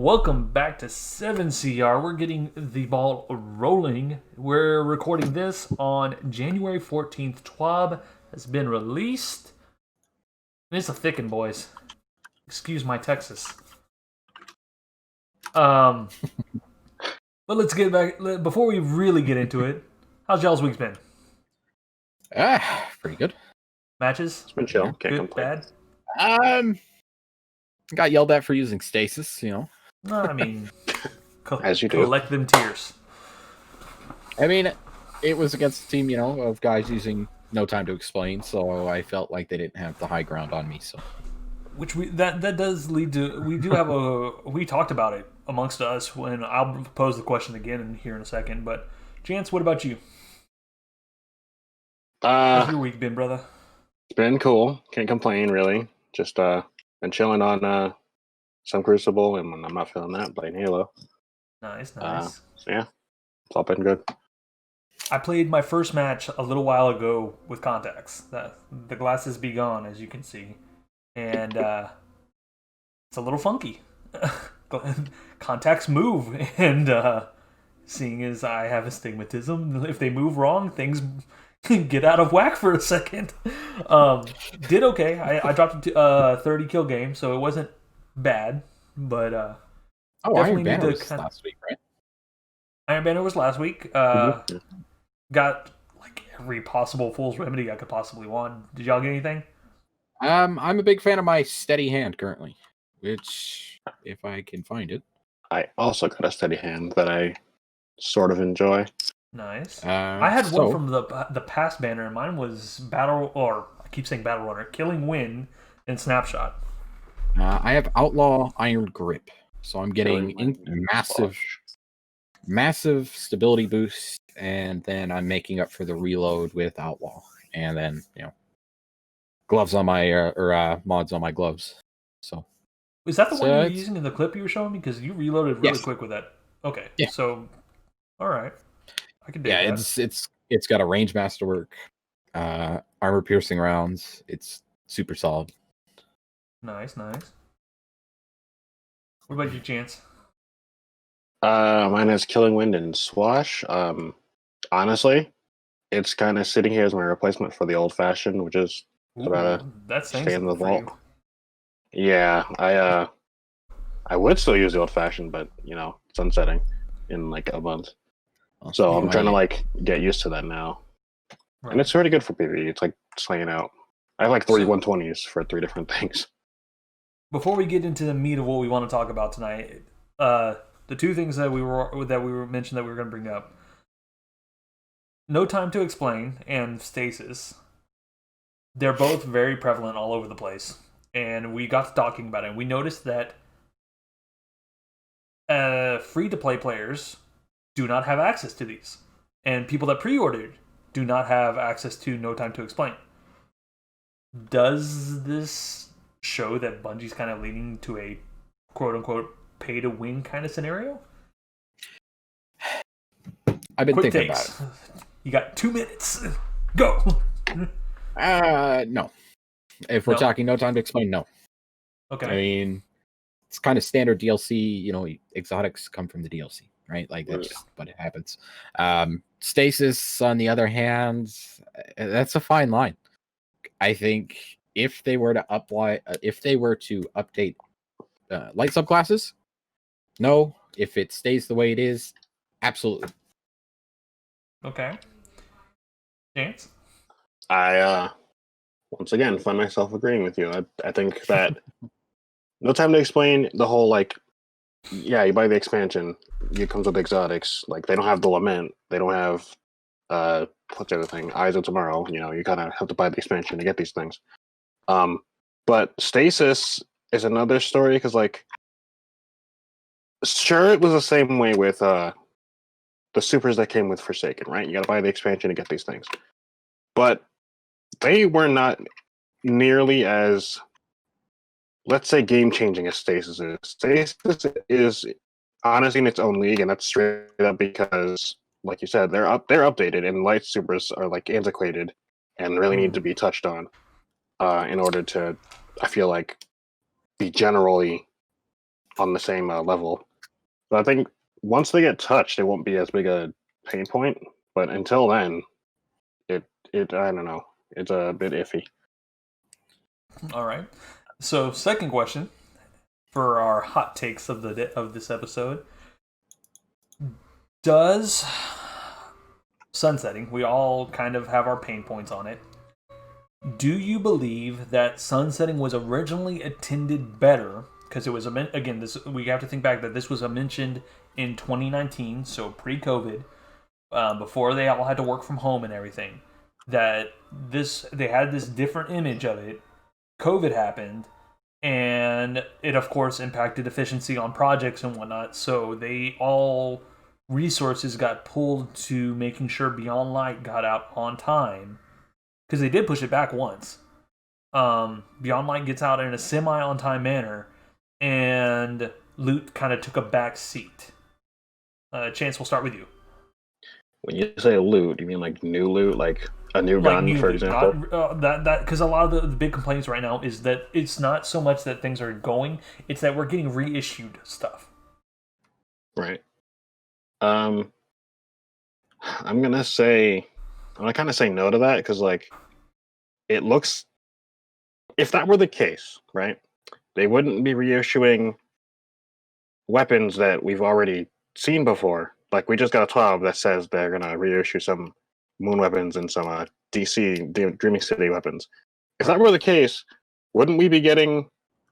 welcome back to 7CR. We're getting the ball rolling. We're recording this on January 14th. TWAB has been released. And it's a thickin', boys. Excuse my Texas. But let's get back. Before we really get into it, how's y'all's week's been? Pretty good. Matches? It's been chill. Can't Good, complain. bad? Got yelled at for using stasis, No, I mean, As you do. collect them tears. I mean, it was against a team, of guys using no time to explain, so I felt like they didn't have the high ground on me. So, Which that does lead to, we talked about it amongst us when I'll pose the question again here in a second. But Chance, what about you? How's your week been, brother? It's been cool. Can't complain, really. Just been chilling on some Crucible, and when I'm not feeling that, playing Halo. Nice. So yeah, it's all been good. I played my first match a little while ago with contacts. The glasses be gone, as you can see, and it's a little funky. Contacts move, and seeing as I have astigmatism, if they move wrong, things get out of whack for a second. Did okay. I dropped a 30 kill game, so it wasn't bad. But Iron Banner was last week, right? Iron Banner was last week. Got like every possible fool's remedy I could possibly want. Did y'all get anything? I'm a big fan of my steady hand currently, which if I can find it. I also got a steady hand that I sort of enjoy. Nice. I had one from the past banner, and mine was I keep saying Battle Runner, Killing Wind, and Snapshot. I have Outlaw Iron Grip, so I'm getting massive stability boost, and then I'm making up for the reload with Outlaw, and then gloves on my mods on my gloves. So is that the one you were using in the clip you were showing me? Because you reloaded really quick with that. Okay. Yeah. So, all right. I can dig that. It's got a range masterwork, armor piercing rounds. It's super solid. Nice. What about you, Chance? Mine has Killing Wind and Swash. Honestly, it's kind of sitting here as my replacement for the old fashioned, which is about to stay in the vault. Yeah, I would still use the old fashioned, but sunsetting in like a month. So I'm trying to get used to that now. Right. And it's pretty good for PvE. It's like slinging out. I have like 3 120s for 3 different things. Before we get into the meat of what we want to talk about tonight, the 2 things that we were mentioned that we were going to bring up: No Time to Explain and Stasis. They're both very prevalent all over the place, and we got to talking about it. And we noticed that free-to-play players do not have access to these, and people that pre-ordered do not have access to No Time to Explain. Does this show that Bungie's kind of leaning to a quote-unquote pay-to-win kind of scenario? I've been thinking about it. You got 2 minutes. Go. No. If we're talking No Time to Explain, no. Okay. I mean, it's kind of standard DLC. Exotics come from the DLC, right? Like that's just what it happens. Stasis, on the other hand, that's a fine line. I think if they were to update light subclasses, no. If it stays the way it is, absolutely. Okay. Chance? I once again find myself agreeing with you. I think that No Time to Explain, the whole you buy the expansion, it comes with exotics. Like they don't have the Lament, they don't have what's the other thing? Eyes of Tomorrow. You kind of have to buy the expansion to get these things. But Stasis is another story because sure, it was the same way with the supers that came with Forsaken, right? You got to buy the expansion to get these things, but they were not nearly as, let's say, game-changing as Stasis is. Stasis is honestly in its own league, and that's straight up because, like you said, they're updated, and light supers are antiquated and really need to be touched on in order to, I feel like, be generally on the same level. But I think once they get touched, it won't be as big a pain point. But until then, it I don't know. It's a bit iffy. All right. So, second question for our hot takes of this episode: does sunsetting? We all kind of have our pain points on it. Do you believe that sunsetting was originally intended better? Because it was again, this we have to think back that this was mentioned in 2019, so pre-COVID, before they all had to work from home and everything. That they had this different image of it. COVID happened, and it of course impacted efficiency on projects and whatnot. So all resources got pulled to making sure Beyond Light got out on time. Because they did push it back once. Beyond Light gets out in a semi-on-time manner, and Loot kind of took a back seat. Chance, we'll start with you. When you say loot, you mean like new loot, like a new gun, for example? Because a lot of the big complaints right now is that it's not so much that things are going, it's that we're getting reissued stuff. Right. I'm gonna kind of say no to that because, like, it looks. If that were the case, right, they wouldn't be reissuing weapons that we've already seen before. Like, we just got a TWAB that says they're gonna reissue some moon weapons and some DC Dreaming City weapons. If that were the case, wouldn't we be getting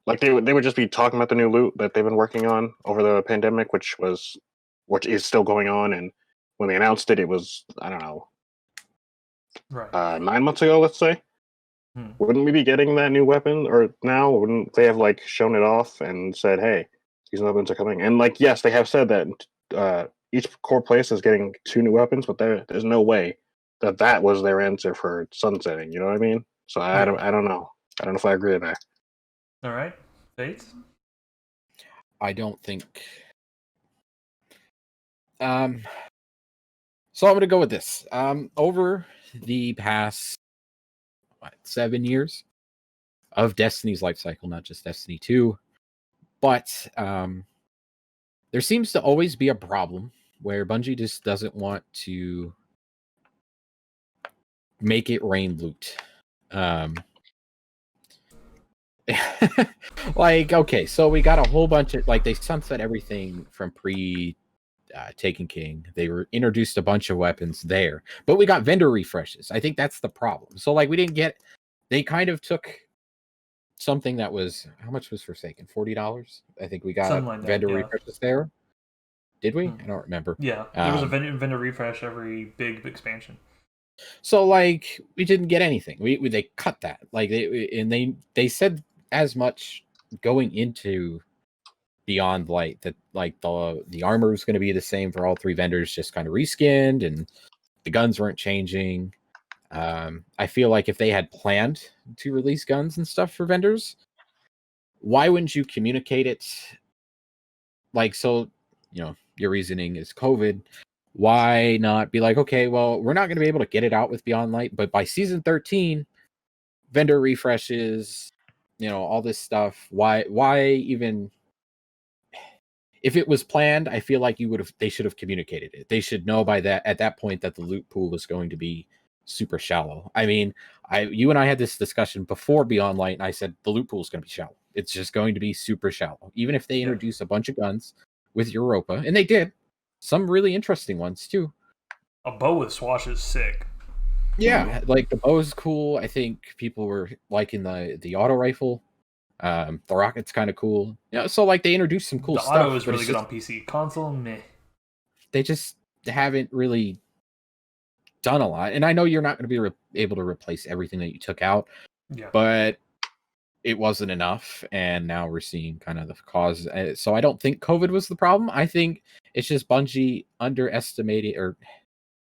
like they would just be talking about the new loot that they've been working on over the pandemic, which is still going on, and when they announced it, it was, I don't know, right, 9 months ago, let's say. Wouldn't we be getting that new weapon? Or now, wouldn't they have, like, shown it off and said, hey, these weapons are coming? And, like, yes, they have said that each core place is getting 2 new weapons, but there's no way that was their answer for sunsetting, you know what I mean? So I don't know. I don't know if I agree with that. All right. Fates? I don't think... So I'm going to go with this. Over the past 7 years of Destiny's life cycle, not just Destiny 2, but there seems to always be a problem where Bungie just doesn't want to make it rain loot. Like, okay, so we got a whole bunch of, like, they sunset everything from Taken King. They introduced a bunch of weapons there, but we got vendor refreshes. I think that's the problem. So, like, they kind of took something that was, how much was Forsaken? $40? I think we got like vendor refreshes there. Did we? I don't remember. Yeah, there was a vendor refresh every big expansion. So, like, we didn't get anything. They cut that. Like, they said as much going into Beyond Light that, like, the armor was going to be the same for all 3 vendors, just kind of reskinned, and the guns weren't changing. I feel like if they had planned to release guns and stuff for vendors, why wouldn't you communicate it? Like, so, you know, your reasoning is COVID. Why not be like, okay, well, we're not going to be able to get it out with Beyond Light, but by season 13, vendor refreshes, you know, all this stuff. Why even? If it was planned, I feel like they should have communicated it. They should know at that point that the loot pool was going to be super shallow. I mean, you and I had this discussion before Beyond Light, and I said the loot pool is going to be shallow. It's just going to be super shallow. Even if they introduce a bunch of guns with Europa, and they did, some really interesting ones too. A bow with swash is sick. Yeah, like the bow is cool. I think people were liking the auto rifle. The rocket's kind of cool. Yeah, so like they introduced some cool stuff. The auto is really good on PC. Console, meh. They just haven't really done a lot, and I know you're not going to be able to replace everything that you took out, but it wasn't enough, and now we're seeing kind of the cause. So I don't think COVID was the problem. I think it's just Bungie underestimating, or I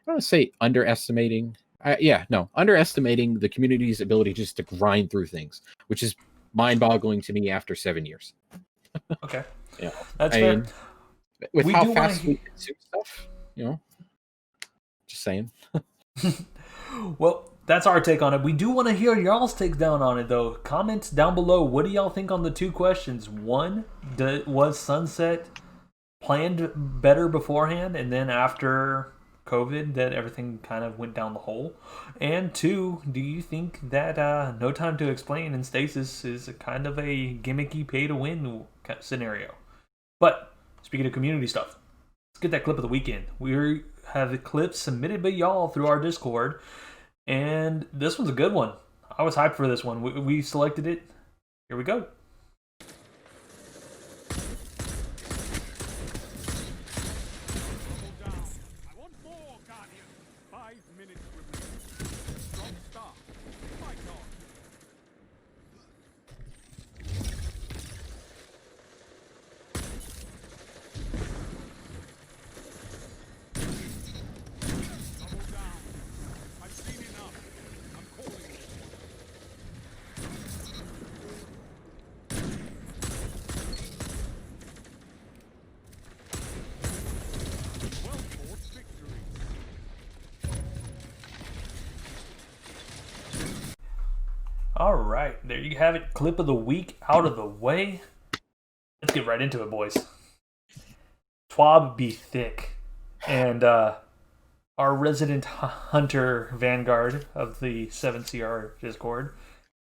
don't want to say underestimating. Underestimating the community's ability just to grind through things, which is mind-boggling to me after 7 years. Okay, yeah, that's fair. With how fast we consume stuff, you know. Just saying. Well, that's our take on it. We do want to hear y'all's takes down on it, though. Comments down below. What do y'all think on the two questions? One, was Sunset planned better beforehand, and then after COVID, that everything kind of went down the hole? And two, do you think that No Time to Explain and Stasis is a kind of a gimmicky pay-to-win scenario? But speaking of community stuff, let's get that clip of the weekend. We have the clips submitted by y'all through our Discord, and this one's a good one. I was hyped for this one. We selected it. Here we go. All right, there you have it. Clip of the week out of the way. Let's get right into it, boys. TWAB be thick. And our resident hunter vanguard of the 7CR Discord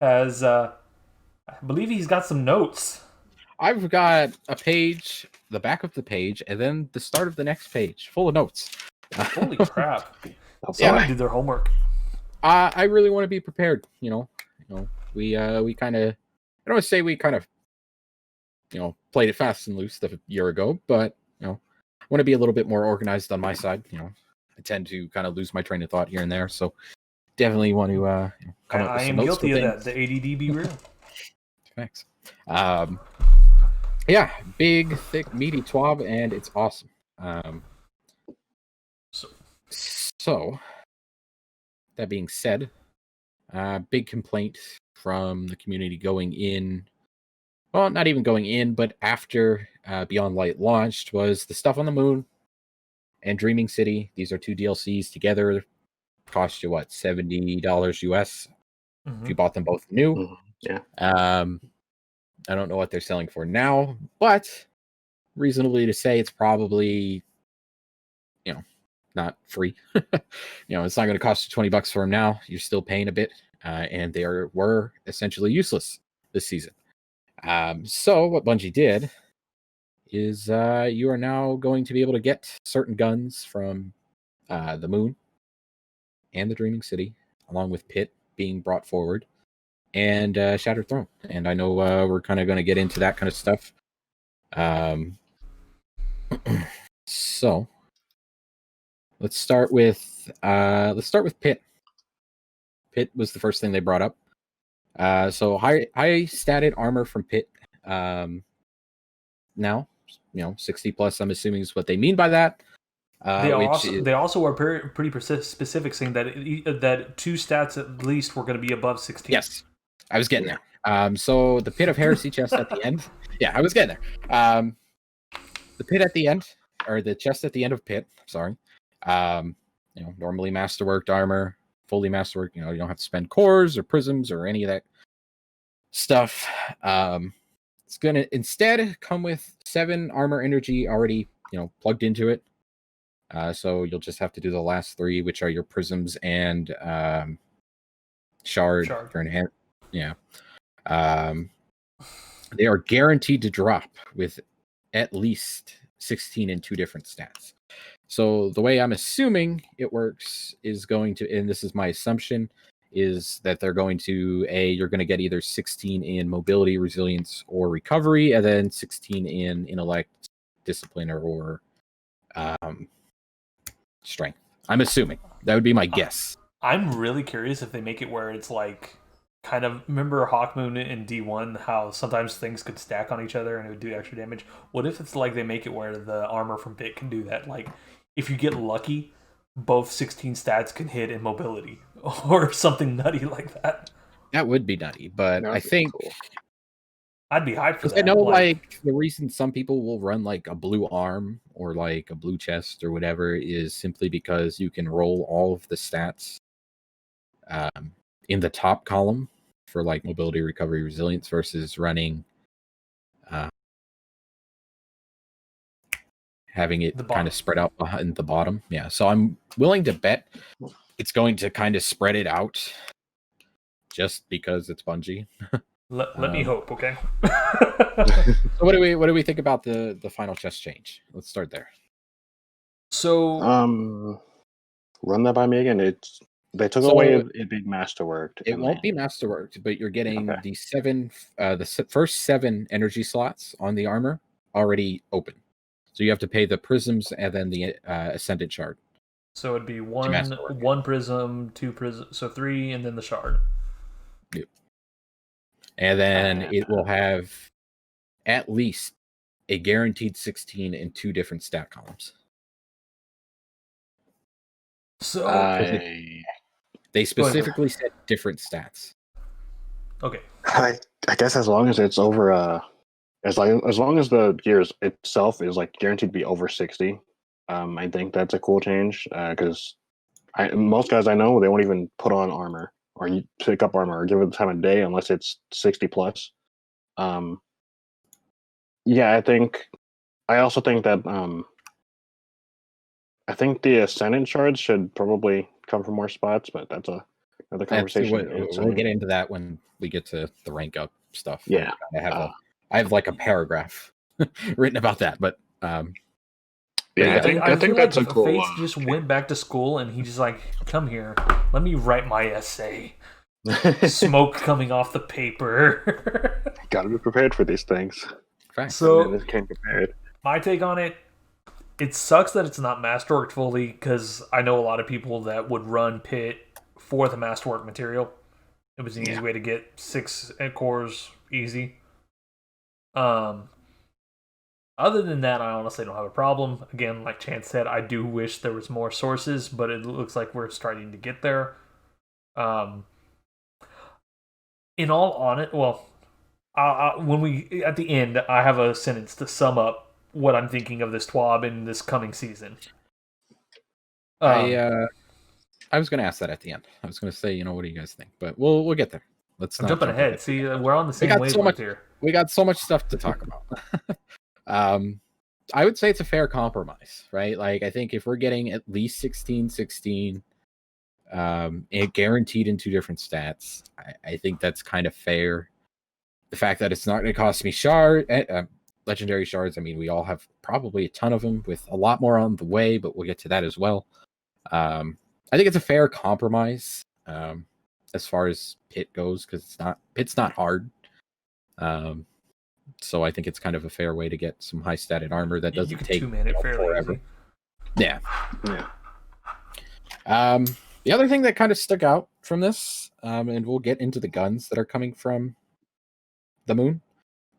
has, I believe he's got some notes. I've got a page, the back of the page, and then the start of the next page, full of notes. Holy crap. Someone did their homework. I really want to be prepared, we kind of, I don't want to say we kind of, played it fast and loose a year ago, but, I want to be a little bit more organized on my side. I tend to kind of lose my train of thought here and there, so definitely want to come up with some notes. I am guilty of that. The ADD be real. Thanks. Yeah, big, thick, meaty TWAB, and it's awesome. So, that being said, big complaint from the community going in, well, not even going in, but after Beyond Light launched, was the stuff on the moon and Dreaming City. These are two DLCs together. Cost you, what, $70 US if you bought them both new. Yeah. I don't know what they're selling for now, but reasonably to say it's probably, not free. It's not going to cost you $20 for them now. You're still paying a bit, and they were essentially useless this season. So what Bungie did is you are now going to be able to get certain guns from the moon and the Dreaming City, along with Pit being brought forward, and Shattered Throne. And I know we're kind of going to get into that kind of stuff. So let's start with Pit. Pit was the first thing they brought up. So high statted armor from Pit. Now, 60 plus. I'm assuming is what they mean by that. They also were pretty specific, saying that that two stats at least were going to be above 16. Yes, I was getting there. So the Pit of Heresy chest at the end. Yeah, I was getting there. The Pit at the end, or the chest at the end of Pit. Sorry. Normally masterworked armor, fully masterworked. You don't have to spend cores or prisms or any of that stuff. It's gonna instead come with 7 armor energy already, plugged into it. So you'll just have to do the last 3, which are your prisms and shard. For enhance. Yeah. They are guaranteed to drop with at least 16 in 2 different stats. So the way I'm assuming it works is going to, and this is my assumption, is that they're going to, you're going to get either 16 in mobility, resilience, or recovery, and then 16 in intellect, discipline, or strength. I'm assuming. That would be my guess. I'm really curious if they make it where it's like, kind of, remember Hawkmoon in D1, how sometimes things could stack on each other and it would do extra damage? What if it's like they make it where the armor from Pit can do that? Like, if you get lucky, both 16 stats can hit in mobility or something nutty like that. That would be nutty, but I think cool. I'd be hyped for that. I know, like, the reason some people will run like a blue arm or like a blue chest or whatever is simply because you can roll all of the stats in the top column for like mobility, recovery, resilience versus running, having it kind of spread out behind the bottom. Yeah, so I'm willing to bet it's going to kind of spread it out just because it's Bungie. Let me hope, okay? So what do we think about the final chess change? Let's start there. So run that by me again. They took away it being masterworked. It won't be masterworked, but you're getting the first 7 energy slots on the armor already open. So you have to pay the prisms and then the ascendant shard. So it'd be one prism, 2 prism, so 3, and then the shard. Yep. And then it will have at least a guaranteed 16 in 2 different stat columns. So they specifically said different stats. Okay. I guess as long as it's over as long as the gear itself is like guaranteed to be over 60, I think that's a cool change. Because most guys I know, they won't even put on armor or you pick up armor or give it the time of day unless it's 60 plus. Yeah, I also think that I think the ascendant shards should probably come from more spots, but that's another conversation. We'll get into that when we get to the rank up stuff. Yeah, I have like a paragraph written about that, but yeah, I think that's a cool. Faith just went back to school and he just like, come here, let me write my essay. Smoke coming off the paper. Got to be prepared for these things. Right. So this came prepared. My take on it. It sucks that it's not masterworked fully because I know a lot of people that would run Pit for the masterwork material. It was an easy way to get 6 cores easy. Other than that, I honestly don't have a problem. Again, like Chance said, I do wish there was more sources, but it looks like we're starting to get there. In all honesty, when we at the end, I have a sentence to sum up what I'm thinking of this TWAB in this coming season. I was going to ask that at the end. I was going to say, what do you guys think? But we'll get there. I'm jumping ahead. See, we're on the same wavelength here. We got so much stuff to talk about. I would say it's a fair compromise, right? Like, I think if we're getting at least 16, it guaranteed in 2 different stats, I think that's kind of fair. The fact that it's not going to cost me legendary shards. I mean, we all have probably a ton of them with a lot more on the way, but we'll get to that as well. I think it's a fair compromise as far as Pit goes because Pit's not hard. So I think it's kind of a fair way to get some high statted armor that doesn't take forever. Easy. Yeah. The other thing that kind of stuck out from this, and we'll get into the guns that are coming from the moon,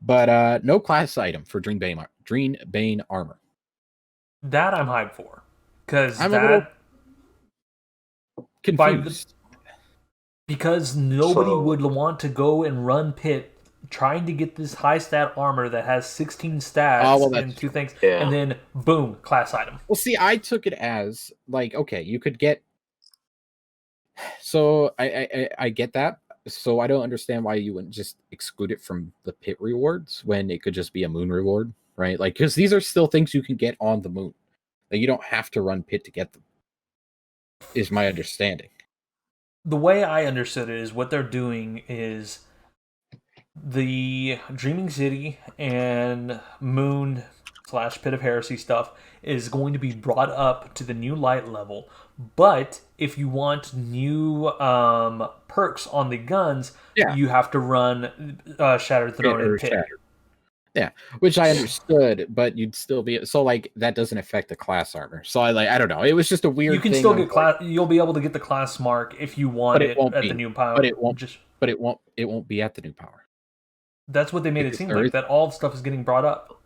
but no class item for Dreambane armor. That I'm hyped for, because I'm a little confused. Because nobody would want to go and run Pit trying to get this high stat armor that has 16 stats and 2 things, and then boom, class item. Well, see, I took it as like, okay, you could get. So I get that. So I don't understand why you wouldn't just exclude it from the Pit rewards when it could just be a moon reward, right? Like, because these are still things you can get on the moon. Like, you don't have to run Pit to get them, is my understanding. The way I understood it is what they're doing is the Dreaming City and Moon / Pit of Heresy stuff is going to be brought up to the new light level. But if you want new perks on the guns, you have to run Shattered Throne and Pit. Yeah, which I understood, but you'd still be so like that doesn't affect the class armor. So I don't know. It was just a weird. You can thing still get class. You'll be able to get the class mark if you want it at the new power. But it won't. But it won't be at the new power. That's what they made it seem like. That all the stuff is getting brought up.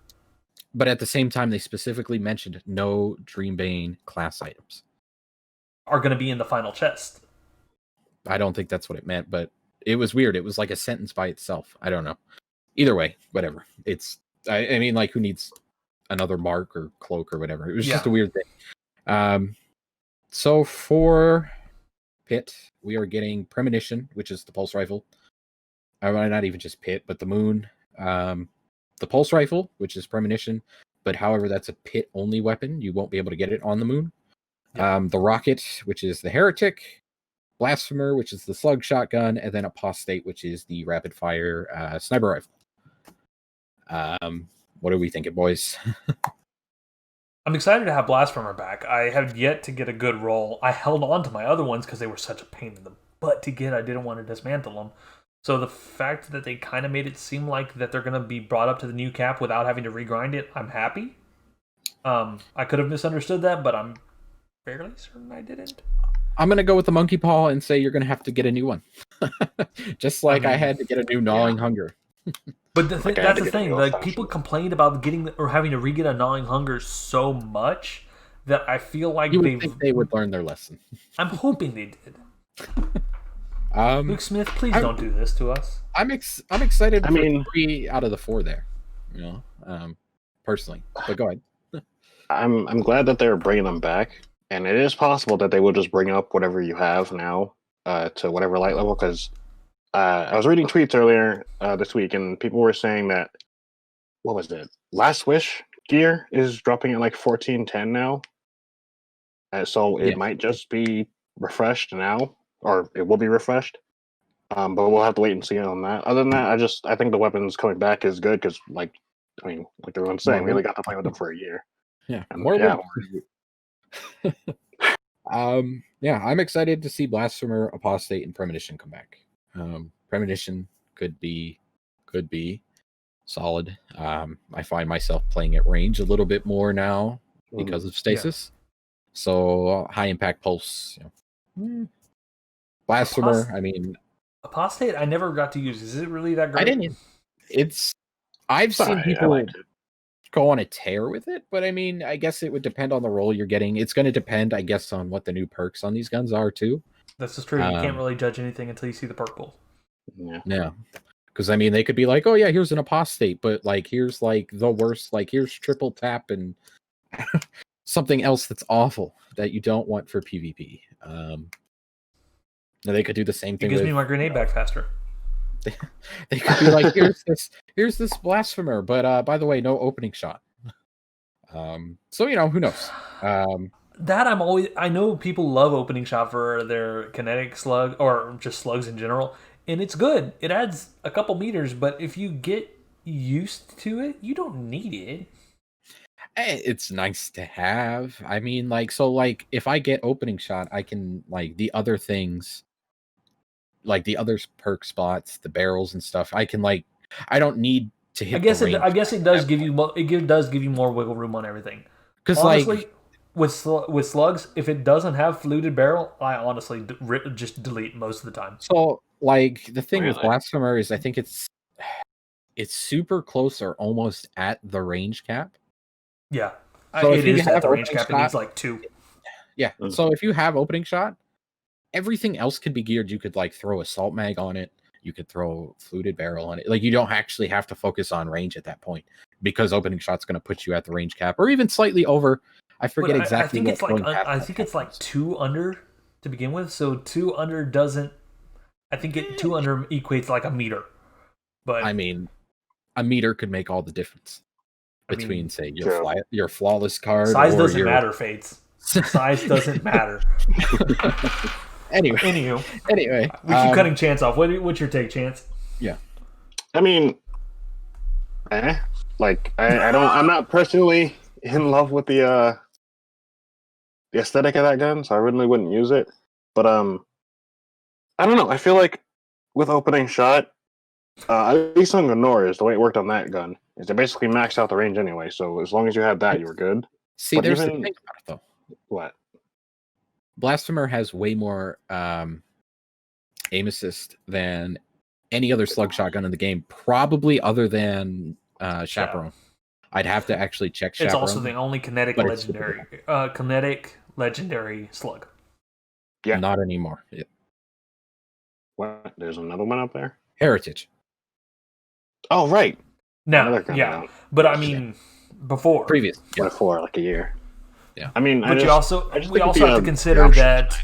But at the same time, they specifically mentioned no Dreambane class items are going to be in the final chest. I don't think that's what it meant, but it was weird. It was like a sentence by itself. I don't know. Either way, whatever. It's, I mean, like, who needs another mark or cloak or whatever? It was just a weird thing. So for Pit, we are getting Premonition, which is the pulse rifle. Not even just Pit, but the Moon. The pulse rifle, which is Premonition, but however, that's a Pit only weapon. You won't be able to get it on the Moon. Yep. The Rocket, which is the Heretic. Blasphemer, which is the slug shotgun, and then Apostate, which is the rapid fire sniper rifle. What are we thinking, boys? I'm excited to have Blasphemer back. I have yet to get a good roll. I held on to my other ones because they were such a pain in the butt to get. I didn't want to dismantle them. So the fact that they kind of made it seem like that they're going to be brought up to the new cap without having to regrind it, I'm happy. I could have misunderstood that, but I'm fairly certain I didn't. I'm going to go with the monkey paw and say you're going to have to get a new one. Just like I had to get a new gnawing hunger. But that's the thing. Like, people complained about getting or having to re-get a gnawing hunger so much that I feel like they would learn their lesson. I'm hoping they did. Luke Smith, please don't do this to us. I'm excited for 3 out of the 4 there. You know, personally. But go ahead. I'm glad that they're bringing them back. And it is possible that they will just bring up whatever you have now to whatever light level. Because I was reading tweets earlier this week, and people were saying that, what was it? Last Wish gear is dropping at like 1410 now. So it might just be refreshed now, or it will be refreshed. But we'll have to wait and see on that. Other than that, I think the weapons coming back is good because, like everyone's saying, we only got to play with them for a year. Yeah, I'm excited to see Blasphemer, Apostate, and Premonition come back. Premonition could be solid. I find myself playing at range a little bit more now because of stasis. So high impact pulse. Blasphemer. Apostate. I never got to use. Is it really that great? I didn't. I've seen people go on a tear with it, but I guess it would depend on the role you're getting. It's going to depend, I guess, on what the new perks on these guns are too. That's just true. You can't really judge anything until you see the perk pool. Yeah. Because they could be like, oh yeah, here's an Apostate, but like here's like the worst, like here's triple tap and something else that's awful that you don't want for PvP. They could do the same thing. It gives me my grenade back faster. They could be like, here's this Blasphemer, but by the way, no opening shot. So who knows? I know people love opening shot for their kinetic slug or just slugs in general, and it's good. It adds a couple meters, but if you get used to it, you don't need it. It's nice to have. If I get opening shot, I can the other things. Like the other perk spots, the barrels and stuff, I can I don't need to hit. I guess it does give you more wiggle room on everything. Because honestly, with slugs, if it doesn't have fluted barrel, I honestly just delete most of the time. So the thing with Blasphemer is I think it's super close or almost at the range cap. Yeah, so it is at the range cap. It needs 2. Yeah, so if you have opening shot, everything else could be geared. You could throw assault mag on it. You could throw fluted barrel on it. You don't actually have to focus on range at that point because opening shot's going to put you at the range cap or even slightly over. I forget exactly. I think it's 2 under to begin with. So 2 under doesn't. I think 2 under equates like a meter. But a meter could make all the difference between say your flawless card. Size doesn't matter, Fates. Size doesn't matter. Anyway, we keep cutting Chance off. What's your take, Chance? Yeah, I'm not personally in love with the aesthetic of that gun, so I really wouldn't use it. But I don't know. I feel like with opening shot, at least on Gnoras, the way it worked on that gun is it basically maxed out the range anyway. So as long as you had that, you were good. See, there's the thing about it though. What? Blasphemer has way more aim assist than any other slug shotgun in the game, probably other than Chaperone. I'd have to actually check Chaperone. It's also the only kinetic legendary slug. Yeah. Not anymore. Yeah. What? There's another one up there? Heritage. Oh, right. No, yeah. But before. Previous. Yeah. Before, like a year. Yeah. But we also have to consider that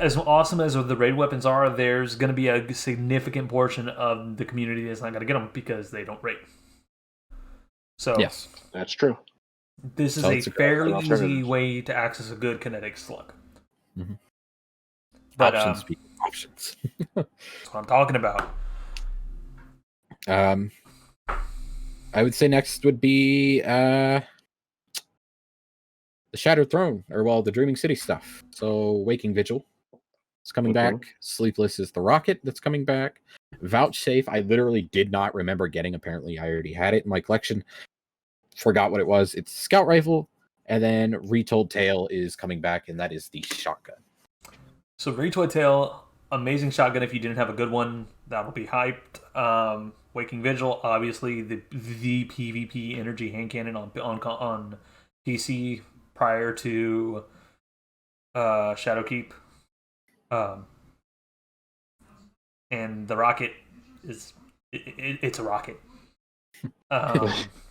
as awesome as the raid weapons are, there's going to be a significant portion of the community that's not going to get them because they don't raid. So yes, that's true. This is a fairly easy way to access a good kinetic slug. Mm-hmm. But, options. That's what I'm talking about. I would say next would be the Shattered Throne, or the Dreaming City stuff. So Waking Vigil is coming back. Sleepless is the rocket that's coming back. Vouchsafe, I literally did not remember getting. Apparently, I already had it in my collection. Forgot what it was. It's a scout rifle, and then Retold Tale is coming back, and that is the shotgun. So Retold Tale, amazing shotgun. If you didn't have a good one, that'll be hyped. Waking Vigil, obviously the PvP energy hand cannon on PC prior to Shadowkeep. And the rocket is it's a rocket.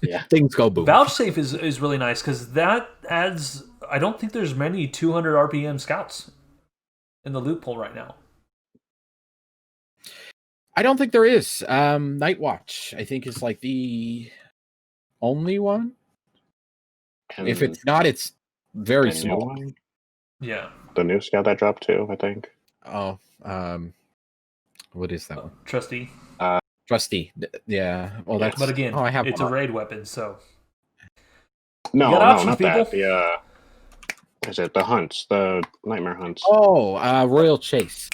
Yeah, things go boom. Vouchsafe is really nice because that adds. I don't think there's many 200 RPM scouts in the loot pool right now. I don't think there is. Night Watch, I think, is like the only one. If it's not, it's very small. Yeah, the new scout that dropped too, I think. Oh, what is that one? Trusty. Trusty, yeah. Well, that's. But again, I have it's a raid weapon, so. No, not people? that. Is it the hunts, the nightmare hunts? Oh, Royal Chase.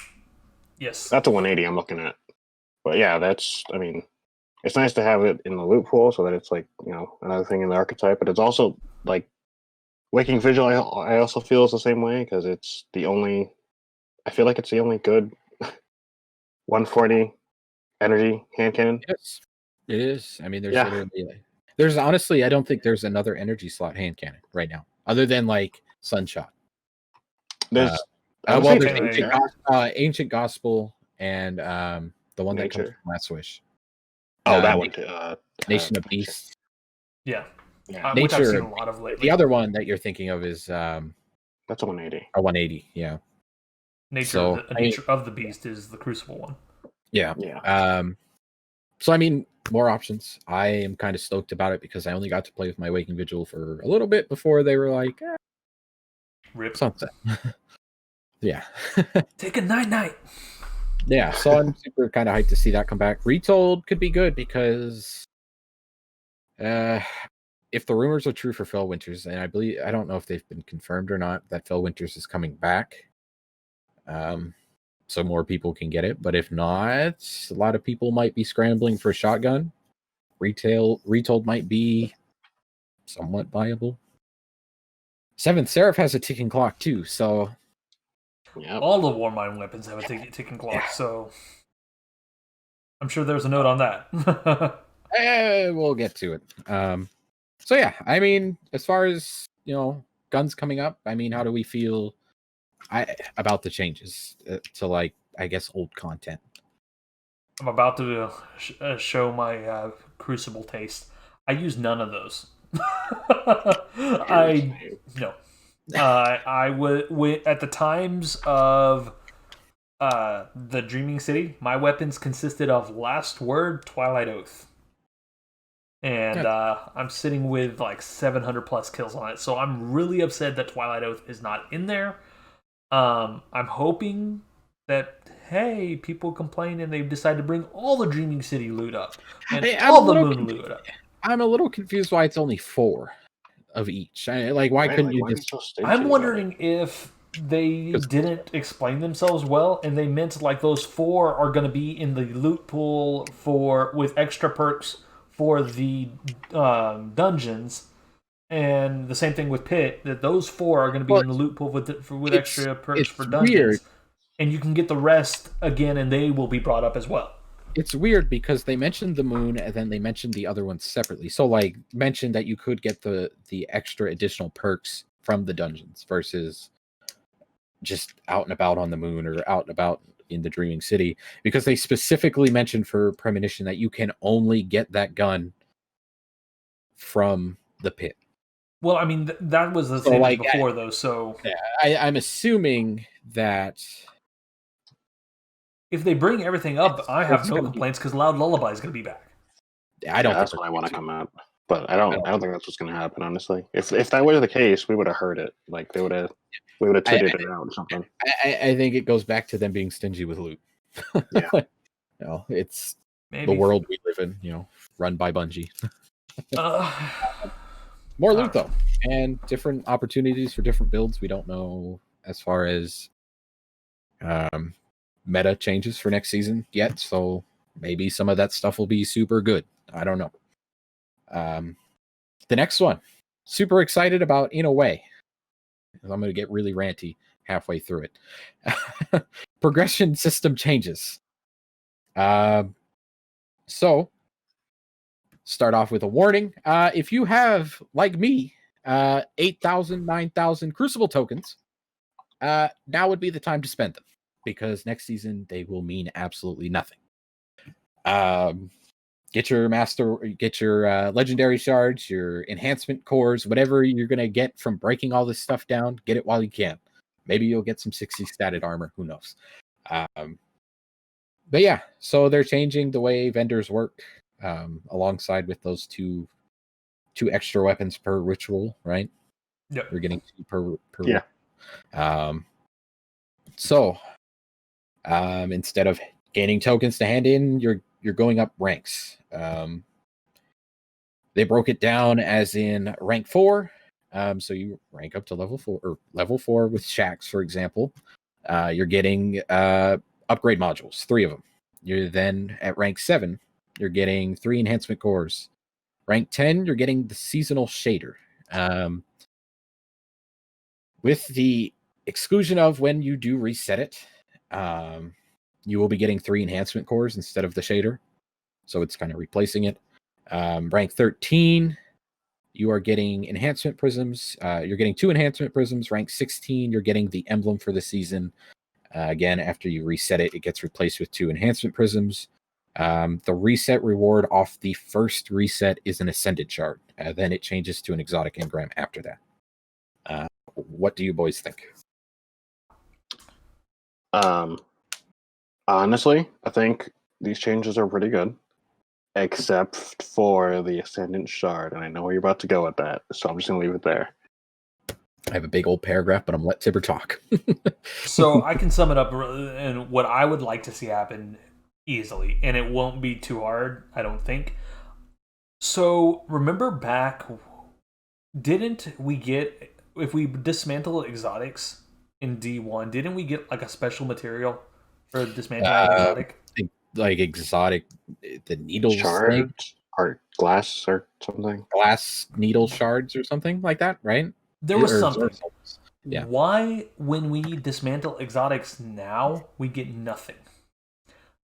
Yes, that's a 180 I'm looking at. But yeah, that's. I mean, it's nice to have it in the loot pool so that it's like another thing in the archetype. But it's also like Waking Vigil. I also feel is the same way because it's the only. I feel like it's the only good 140 energy hand cannon. Yes, it is. I mean, there's honestly, I don't think there's another energy slot hand cannon right now, other than like Sunshot. There's Ancient Gospel and the one that comes from Last Wish. Oh, that one too. Nation of Beasts. Yeah. Nature. Which I've seen a lot of lately. The other one that you're thinking of is that's a 180. A 180, yeah. Nature of the Beast is the Crucible one. Yeah. So I mean, more options. I am kind of stoked about it because I only got to play with my Waking Vigil for a little bit before they were like, rip something. Yeah. Take a night. Yeah, so I'm super kind of hyped to see that come back. Retold could be good because if the rumors are true for Phil Winters, and I don't know if they've been confirmed or not, that Phil Winters is coming back. So more people can get it. But if not, a lot of people might be scrambling for a shotgun. Retold might be somewhat viable. Seventh Seraph has a ticking clock too, so all the Warmind weapons have a ticking clock, so I'm sure there's a note on that. We'll get to it. So yeah, I mean, as far as guns coming up, I mean, how do we feel about the changes to, like, I guess, old content? I'm about to show my Crucible taste. I use none of those. I would at the times of the Dreaming City, my weapons consisted of Last Word, Twilight Oath. And I'm sitting with like 700 plus kills on it. So I'm really upset that Twilight Oath is not in there. I'm hoping that, hey, people complain and they decide to bring all the Dreaming City loot up. And all the Moon loot up. I'm a little confused why it's only 4 of each. Why couldn't you just... I'm wondering if they didn't explain themselves well, and they meant like those 4 are going to be in the loot pool with extra perks for the dungeons, and the same thing with Pit, that those 4 are going to be in the loot pool with extra perks for dungeons. Weird. And you can get the rest again, and they will be brought up as well. It's weird because they mentioned the Moon and then they mentioned the other ones separately. So, like, mentioned that you could get the extra additional perks from the dungeons versus just out and about on the Moon or out and about in the Dreaming City, because they specifically mentioned for Premonition that you can only get that gun from the Pit. Well, I mean, that was the same as before, though. So yeah, I'm assuming that if they bring everything up, I have no complaints because Loud Lullaby is going to be back. I don't. That's what I want to come up, but I don't think that's what's going to happen. Honestly, if that were the case, we would have heard it. Like we would have tweeted it out or something. I think it goes back to them being stingy with loot. Yeah, it's Maybe. The world we live in. Run by Bungie. More loot though, and different opportunities for different builds. We don't know as far as meta changes for next season yet, so maybe some of that stuff will be super good. I don't know. The next one, super excited about in a way. I'm going to get really ranty halfway through it. Progression system changes. So start off with a warning. If you have, like me, 8,000, 9,000 Crucible tokens, now would be the time to spend them, because next season they will mean absolutely nothing. Get your legendary shards, your enhancement cores, whatever you're going to get from breaking all this stuff down, get it while you can. Maybe you'll get some 60 statted armor, who knows. But yeah, so they're changing the way vendors work, alongside with those two extra weapons per ritual, right? Yep. You're getting 2 per yeah. So instead of gaining tokens to hand in, you're going up ranks. They broke it down as in rank 4. So you rank up to level 4 or level 4 with shacks, for example. You're getting upgrade modules, 3 of them. You're then at rank 7, you're getting 3 enhancement cores. Rank 10, you're getting the seasonal shader. With the exclusion of when you do reset it, you will be getting 3 enhancement cores instead of the shader. So it's kind of replacing it. Rank 13, you are getting enhancement prisms. You're getting 2 enhancement prisms. Rank 16, you're getting the emblem for the season. Again, after you reset it, it gets replaced with 2 enhancement prisms. The reset reward off the first reset is an ascended shard. Then it changes to an exotic engram after that. What do you boys think? Honestly, I think these changes are pretty good, except for the Ascendant Shard, and I know where you're about to go with that, so I'm just going to leave it there. I have a big old paragraph, but I'm going to let Tibber talk. So I can sum it up in what I would like to see happen easily, and it won't be too hard, I don't think. So remember back, didn't we get, if we dismantle exotics in D1, didn't we get like a special material for dismantling exotic? Like exotic, the needle shards or glass or something. Glass needle shards or something like that, right? There was something. Yeah. Why, when we dismantle exotics now, we get nothing?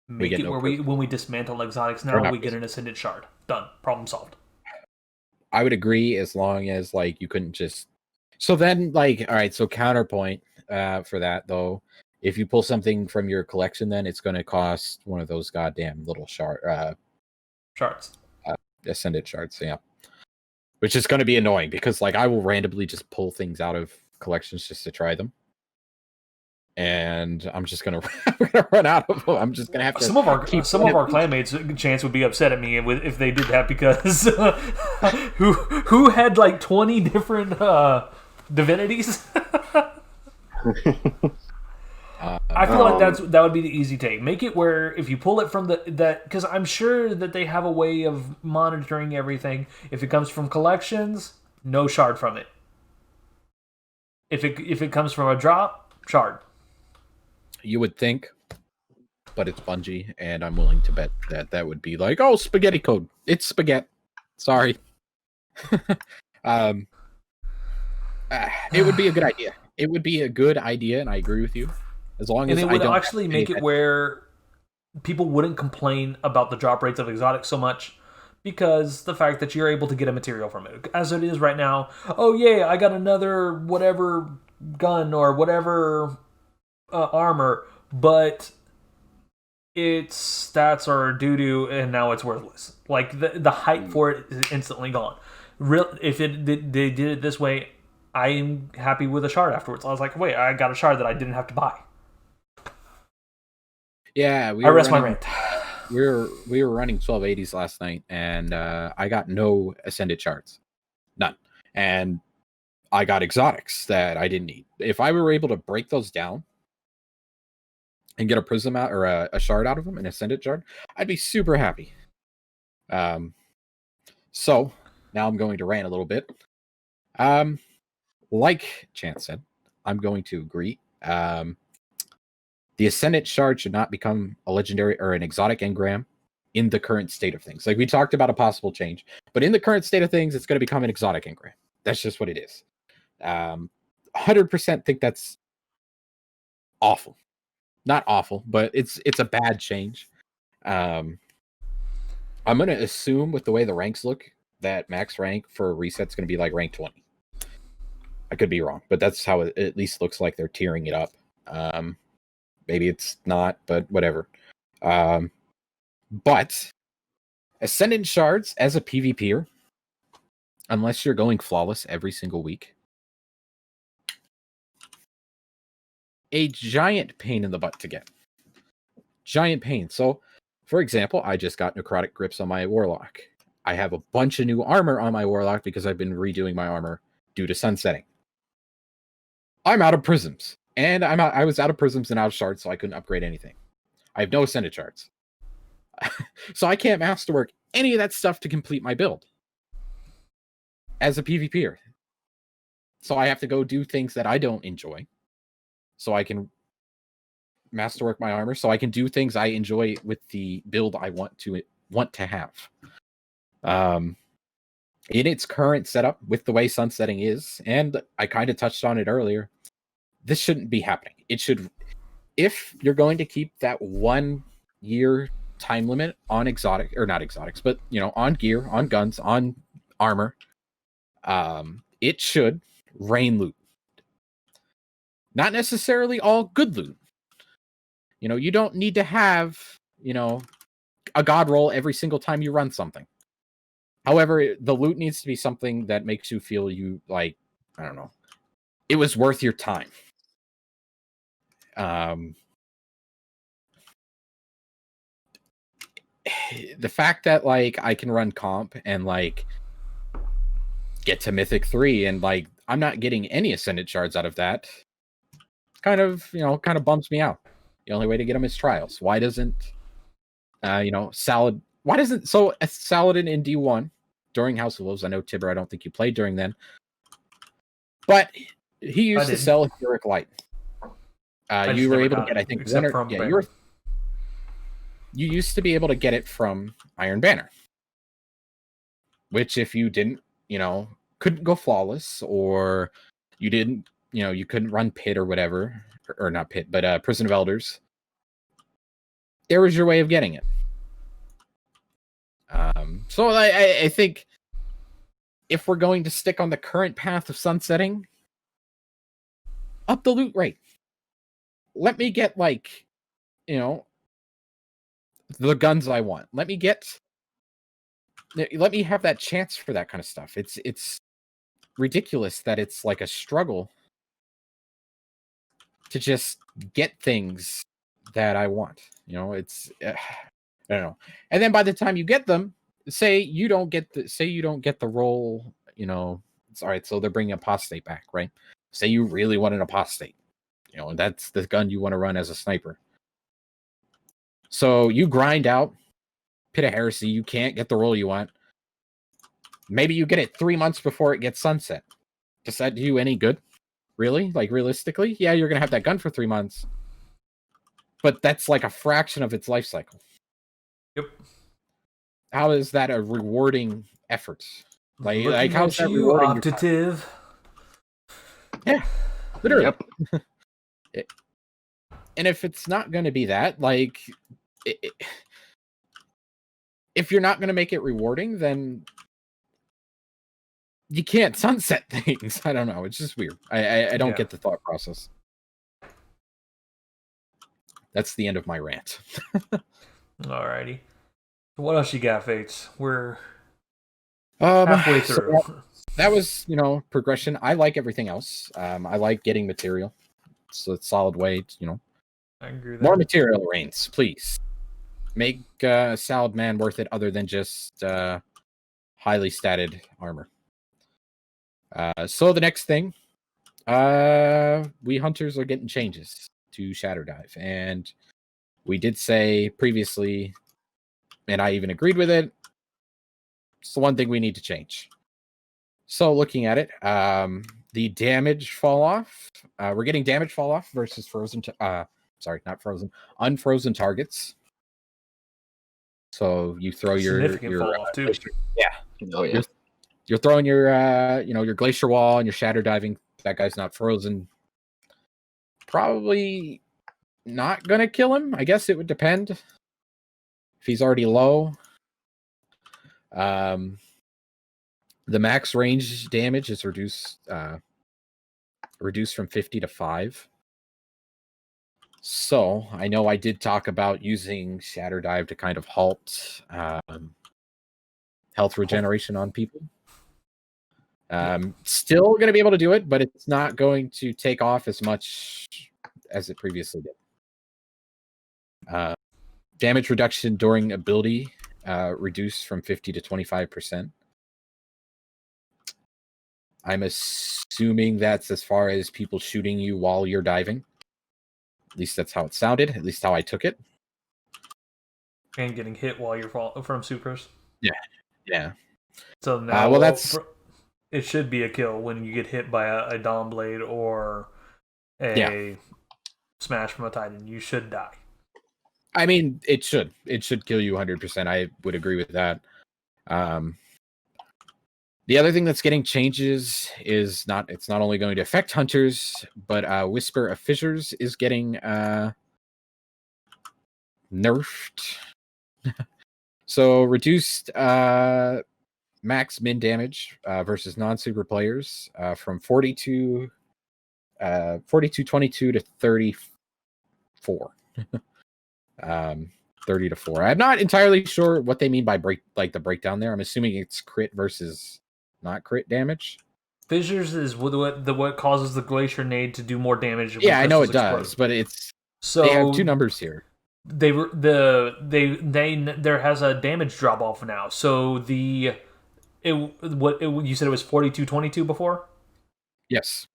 Make it where when we dismantle exotics now, we get an ascended shard. Done. Problem solved. I would agree, as long as like you couldn't just. So then, like, all right. So counterpoint for that though, if you pull something from your collection, then it's going to cost one of those goddamn little shards, ascended shards. Yeah, which is going to be annoying because like I will randomly just pull things out of collections just to try them, and I'm just gonna run out of them. I'm just gonna have to. Some of our clanmates chance would be upset at me if they did that, because who had like 20 different divinities. I feel like that would be the easy take. Make it where if you pull it from that, because I'm sure that they have a way of monitoring everything. If it comes from collections, no shard from it. If it comes from a drop, shard. You would think, but it's Bungie, and I'm willing to bet that would be like, oh, spaghetti code. It's spaghetti. Sorry. It would be a good idea. It would be a good idea, and I agree with you. As long as it would actually make it where people wouldn't complain about the drop rates of exotics so much, because the fact that you're able to get a material from it. As it is right now, oh yeah, I got another whatever gun or whatever armor, but its stats are doo-doo and now it's worthless. Like the hype for it is instantly gone. if they did it this way, I'm happy with a shard afterwards. I was like, wait, I got a shard that I didn't have to buy. Yeah, I rest my rant. We were running 1280s last night, and I got no ascended shards, none, and I got exotics that I didn't need. If I were able to break those down and get a prism out or a shard out of them, an ascended shard, I'd be super happy. So now I'm going to rant a little bit. Like Chance said, I'm going to agree. The Ascendant Shard should not become a legendary or an exotic engram in the current state of things. Like we talked about a possible change, but in the current state of things, it's going to become an exotic engram. That's just what it is. 100% think that's awful. Not awful, but it's a bad change. I'm going to assume with the way the ranks look that max rank for a reset's going to be like rank 20. I could be wrong, but that's how it at least looks like they're tiering it up. Maybe it's not, but whatever. But Ascendant Shards as a PvPer, unless you're going flawless every single week, a giant pain in the butt to get. Giant pain. So, for example, I just got necrotic grips on my Warlock. I have a bunch of new armor on my Warlock because I've been redoing my armor due to sunsetting. I'm out of prisms. And I was out of prisms and out of shards, so I couldn't upgrade anything. I have no ascended shards. So I can't masterwork any of that stuff to complete my build as a PvPer. So I have to go do things that I don't enjoy so I can masterwork my armor, so I can do things I enjoy with the build I want to have. In its current setup, with the way sunsetting is, and I kind of touched on it earlier, this shouldn't be happening. It should, if you're going to keep that 1 year time limit on exotic, or not exotics, but on gear, on guns, on armor, it should rain loot. Not necessarily all good loot. You don't need to have, a god roll every single time you run something. However, the loot needs to be something that makes you feel I don't know, it was worth your time. The fact that I can run comp and get to Mythic 3 and I'm not getting any Ascendant Shards out of that kind of bumps me out. The only way to get them is trials. Why doesn't Saladin in D1 during House of Wolves? I know Tibber, I don't think you played during then, but he used to sell Heroic Light. You were able to get, I think, you used to be able to get it from Iron Banner, which if you didn't, couldn't go flawless, or you didn't, you couldn't run Pit or whatever, or not Pit, but Prison of Elders, there was your way of getting it. So I think if we're going to stick on the current path of sunsetting, up the loot rate. Let me get the guns I want. Let me have that chance for that kind of stuff. It's ridiculous that it's a struggle to just get things that I want. It's I don't know. And then by the time you get them, say you don't get the role, it's all right. So they're bringing Apostate back, right? Say you really want an Apostate, and that's the gun you want to run as a sniper. So you grind out Pit of Heresy, you can't get the role you want. Maybe you get it 3 months before it gets sunset. Does that do you any good? Really? Realistically? Yeah, you're going to have that gun for 3 months. But that's a fraction of its life cycle. Yep. How is that a rewarding effort? How's that rewarding? Optative. Yeah, literally. Yep. And if it's not going to be that, if you're not going to make it rewarding, then you can't sunset things. I don't know. It's just weird. I don't get the thought process. That's the end of my rant. Alrighty. What else you got, Fates? Halfway so through. that was, progression. I like everything else. I like getting material. So it's solid weight, I agree with More that. material reigns, please. Make Salad Man worth it other than just highly statted armor. So the next thing, we hunters are getting changes to Shatter Dive. And we did say previously, and I even agreed with it, it's the one thing we need to change. So looking at it, the damage fall off. We're getting damage fall off versus frozen. Not frozen. Unfrozen targets. So you throw Significant your fall off too. Oh yeah. You're throwing your glacier wall and your shatter diving. That guy's not frozen. Probably not gonna kill him. I guess it would depend if he's already low. The max range damage is reduced from 50 to 5. So I know I did talk about using Shatter Dive to kind of halt health regeneration on people. Still going to be able to do it, but it's not going to take off as much as it previously did. Damage reduction during ability reduced from 50 to 25%. I'm assuming that's as far as people shooting you while you're diving. At least that's how it sounded. At least how I took it. And getting hit while you're from supers. Yeah. So now, that's it should be a kill when you get hit by a Dawn Blade or a smash from a Titan. You should die. I mean, it should kill you 100%. I would agree with that. The other thing that's getting changes is it's not only going to affect hunters, but Whisper of Fissures is getting nerfed. So reduced max min damage versus non-super players from 4222 to 34. 30 to 4. I'm not entirely sure what they mean by the breakdown there. I'm assuming it's crit versus not crit damage. Fissures is what causes the Glacier Nade to do more damage. Yeah, I know it does, but they have two numbers here. There has a damage drop off now. So you said it was 4222 before? Yes.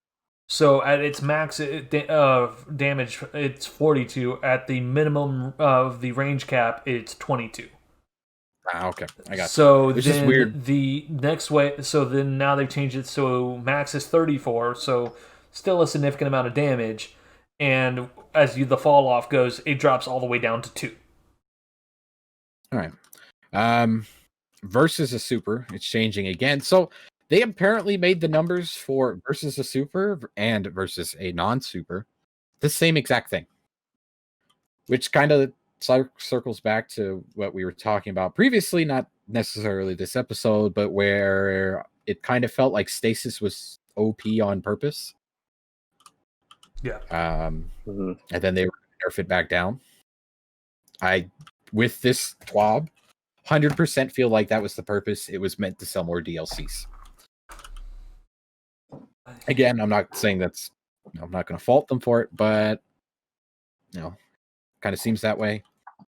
So at its max damage, it's 42. At the minimum of the range cap, it's 22. Okay, I got so you. It's then just weird. The next way, so then now they've changed it. So max is 34. So still a significant amount of damage, and as the fall off goes, it drops all the way down to 2. All right. Versus a super, it's changing again. So they apparently made the numbers for versus a super and versus a non-super the same exact thing, which kind of circles back to what we were talking about previously, not necessarily this episode, but where it kind of felt like stasis was OP on purpose. Yeah. And then they nerf it back down. With this TWAB, 100% feel like that was the purpose. It was meant to sell more DLCs. Again, I'm not saying I'm not going to fault them for it, but kind of seems that way.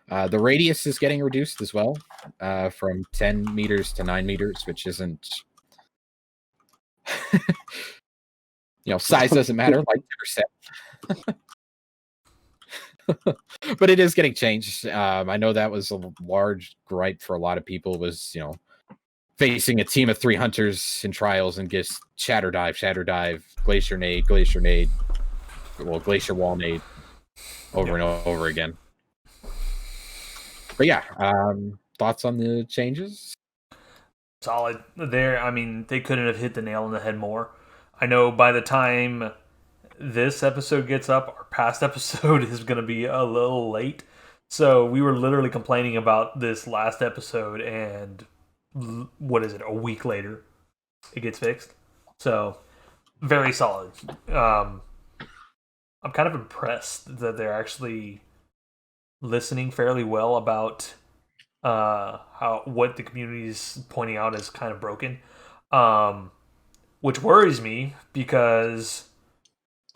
The radius is getting reduced as well, from 10 meters to 9 meters, which isn't, size doesn't matter, like 10%. But it is getting changed. I know that was a large gripe for a lot of people, was, facing a team of 3 hunters in trials and just shatter dive, glacier nade, well, glacier wall nade over and over again. But yeah, thoughts on the changes? Solid. I mean, they couldn't have hit the nail on the head more. I know by the time this episode gets up, our past episode is going to be a little late. So we were literally complaining about this last episode, and what is it, a week later it gets fixed. So very solid. I'm kind of impressed that they're actually listening fairly well about what the community is pointing out is kind of broken, which worries me because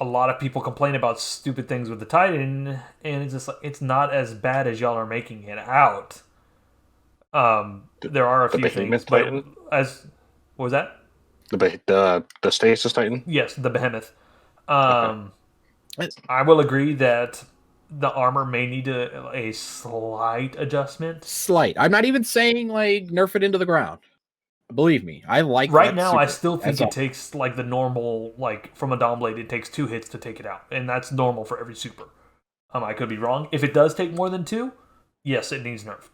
a lot of people complain about stupid things with the Titan, and it's just like it's not as bad as y'all are making it out. There are a few things, Titan? but as what was that? The stasis Titan? Yes, the behemoth. Okay. I will agree that the armor may need a slight adjustment. Slight. I'm not even saying like nerf it into the ground. Believe me, I like Right that now, super. I still think it takes like the normal, like from a Dawn Blade, it takes 2 hits to take it out, and that's normal for every super. I could be wrong. If it does take more than 2, yes, it needs nerfed.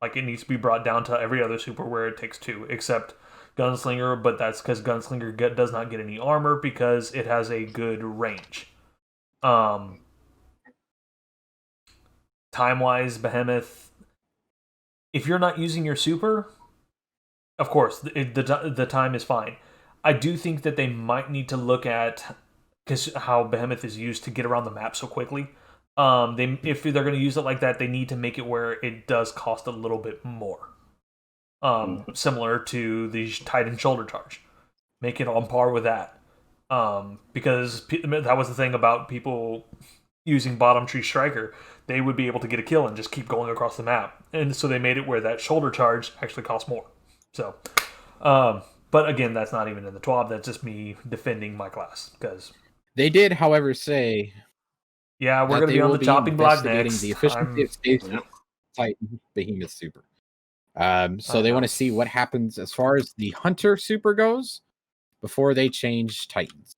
Like it needs to be brought down to every other super where it takes 2, except Gunslinger. But that's because Gunslinger does not get any armor because it has a good range. Time-wise, Behemoth, if you're not using your super, of course, the time is fine. I do think that they might need to look at because how Behemoth is used to get around the map so quickly. If they're going to use it like that, they need to make it where it does cost a little bit more. Similar to the Titan shoulder charge, make it on par with that. Because that was the thing about people using Bottom Tree Striker. They would be able to get a kill and just keep going across the map, and so they made it where that shoulder charge actually costs more. So, but again, that's not even in the TWAB. That's just me defending my class because they did, however, say, yeah, we're going to be on the chopping block next. The efficiency of Stasis Titan Behemoth Super. So they want to see what happens as far as the Hunter Super goes before they change Titans,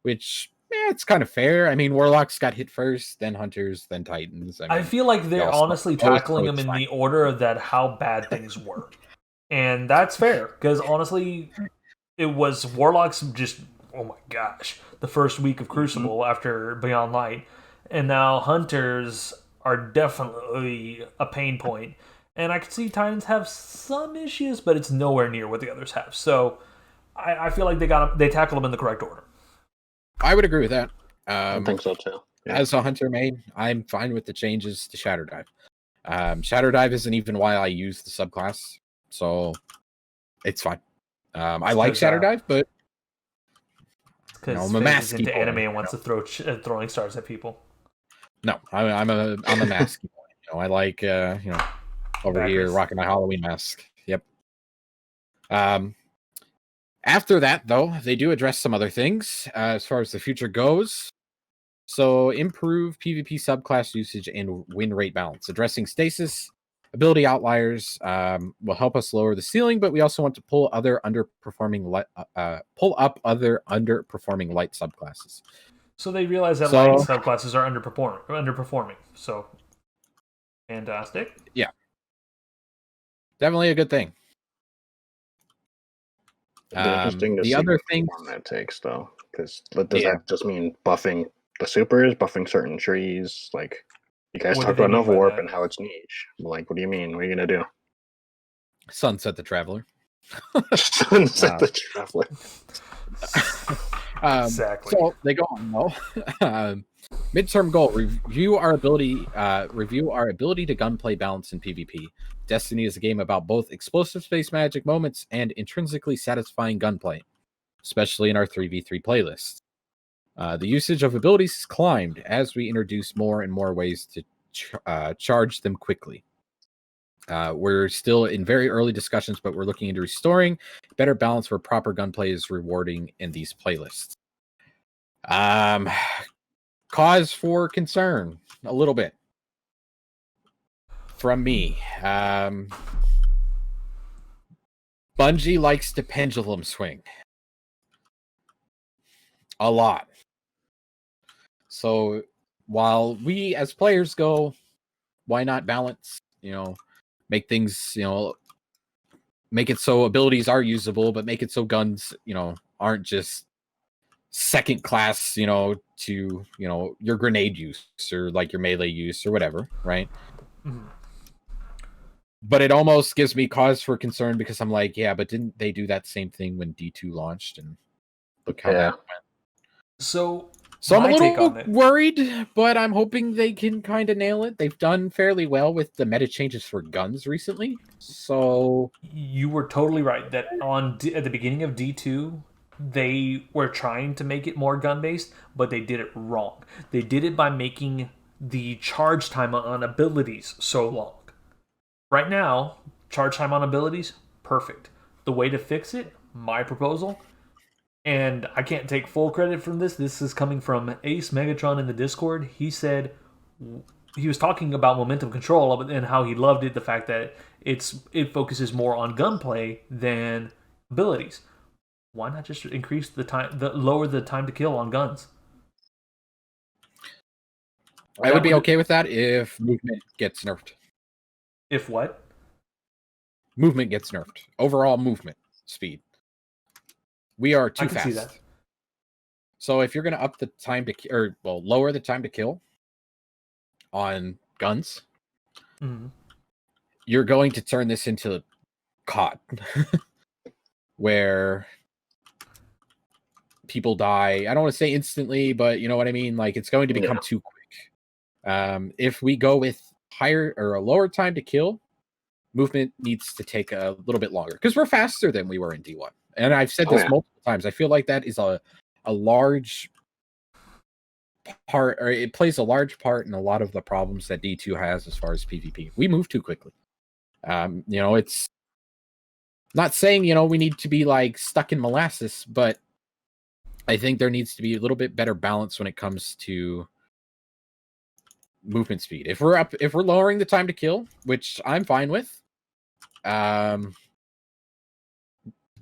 which it's kind of fair. I mean, Warlocks got hit first, then Hunters, then Titans. I feel like they're honestly tackling them in the order of that how bad things were. And that's fair, because honestly, it was Warlocks just, oh my gosh, the first week of Crucible after Beyond Light. And now Hunters are definitely a pain point. And I can see Titans have some issues, but it's nowhere near what the others have. So I feel like they tackled them in the correct order. I would agree with that. I think so too. Yeah. As a Hunter main, I'm fine with the changes to Shatter Dive. Shatter Dive isn't even why I use the subclass, so it's fine. I like Shatter Dive, but I'm a masky into boy, anime and wants to throw throwing stars at people. No, I'm a masky boy. I like over here rocking my Halloween mask. Yep. After that, though, they do address some other things as far as the future goes. So, improve PvP subclass usage and win rate balance. Addressing stasis, ability outliers will help us lower the ceiling, but we also want to pull up other underperforming light subclasses. So they realize that light subclasses are underperforming. So, fantastic. Yeah, definitely a good thing. Interesting to see other what form that takes, though, because does that just mean buffing the supers, buffing certain trees? Like, you guys talked about Nova Warp and how it's niche. Like, what do you mean? What are you gonna do? Sunset the Traveler. Sunset the Traveler. Exactly. So they go on though. Midterm goal: review our ability to gunplay balance in PvP. Destiny is a game about both explosive space magic moments and intrinsically satisfying gunplay, especially in our 3v3 playlist. The usage of abilities climbed as we introduce more and more ways to charge them quickly. We're still in very early discussions, but we're looking into restoring better balance where proper gunplay is rewarding in these playlists. Cause for concern a little bit from me. Bungie likes to pendulum swing a lot. So while we as players go, why not balance? Make things, make it so abilities are usable, but make it so guns, aren't just second class, to, your grenade use or like your melee use or whatever, right? Mm-hmm. But it almost gives me cause for concern because I'm like, yeah, but didn't they do that same thing when D2 launched? And look how that went. So So I'm a little worried, but I'm hoping they can kind of nail it. They've done fairly well with the meta changes for guns recently. So you were totally right that at the beginning of D2, they were trying to make it more gun based, but they did it wrong. They did it by making the charge time on abilities so long. Right now, charge time on abilities, perfect. The way to fix it, my proposal, and I can't take full credit from this. This is coming from Ace Megatron in the Discord. He said he was talking about momentum control and how he loved it, the fact that it focuses more on gunplay than abilities. Why not just increase lower the time to kill on guns? I would be okay with that if movement gets nerfed. If what? Movement gets nerfed. Overall movement speed. We are too fast. See that. So if you're going to up the time to lower the time to kill on guns, you're going to turn this into COD, where people die. I don't want to say instantly, but you know what I mean. Like it's going to become too quick. If we go with higher or a lower time to kill, movement needs to take a little bit longer because we're faster than we were in D1. And I've said this multiple times. I feel like that is a large part, or it plays a large part in a lot of the problems that D2 has as far as PvP. We move too quickly. It's not saying, we need to be like stuck in molasses, but I think there needs to be a little bit better balance when it comes to movement speed. If we're lowering the time to kill, which I'm fine with,